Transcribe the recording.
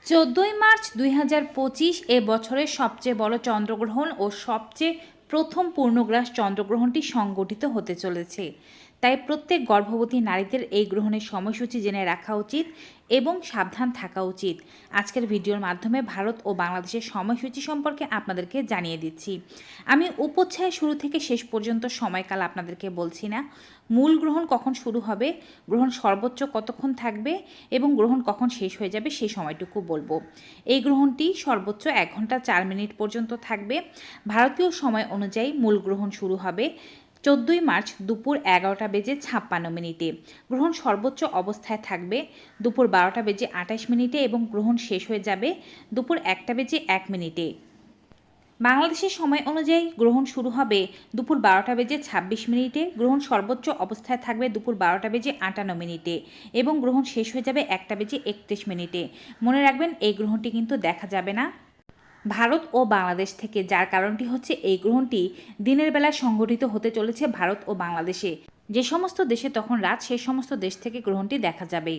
14 March 2025 এ বছরের সবচেয়ে বড় চন্দ্রগ্রহণ ও সবচেয়ে প্রথম পূর্ণগ্রাস চন্দ্রগ্রহণটি সংগঠিত হতে চলেছে। তাই প্রত্যেক গর্ভবতী নারীদের এই গ্রহণের সময়সূচি জেনে রাখা উচিত এবং সাবধান থাকা উচিত। আজকের ভিডিওর মাধ্যমে ভারত ও বাংলাদেশের সময়সূচি সম্পর্কে আপনাদেরকে জানিয়ে দিচ্ছি। আমি উপচ্ছায়া শুরু থেকে শেষ পর্যন্ত সময়কাল আপনাদেরকে বলছি না। মূল গ্রহণ কখন শুরু হবে, গ্রহণ সর্বোচ্চ কতক্ষণ থাকবে এবং গ্রহণ কখন শেষ হয়ে যাবে সেই সময়টুকু বলবো। এই গ্রহণটি সর্বোচ্চ 1 ঘন্টা 4 মিনিট পর্যন্ত থাকবে। ভারতীয় সময় অনুযায়ী মূল গ্রহণ শুরু হবে 14 মার্চ দুপুর 11:56 গ্রহণ সর্বোচ্চ অবস্থায় থাকবে দুপুর 12:28 এবং গ্রহণ শেষ হয়ে যাবে দুপুর 1:01। বাংলাদেশের সময় অনুযায়ী গ্রহণ শুরু হবে দুপুর 12:26 গ্রহণ সর্বোচ্চ অবস্থায় থাকবে দুপুর 12:58 এবং গ্রহণ শেষ হয়ে যাবে 1:31। মনে রাখবেন এই গ্রহণটি কিন্তু দেখা যাবে না ভারত ও বাংলাদেশ থেকে, যার কারণটি হচ্ছে এই গ্রহণটি দিনের বেলা সংঘটিত হতে চলেছে ভারত ও বাংলাদেশে। যে সমস্ত দেশে তখন রাত, সেই সমস্ত দেশ থেকে গ্রহণটি দেখা যাবে।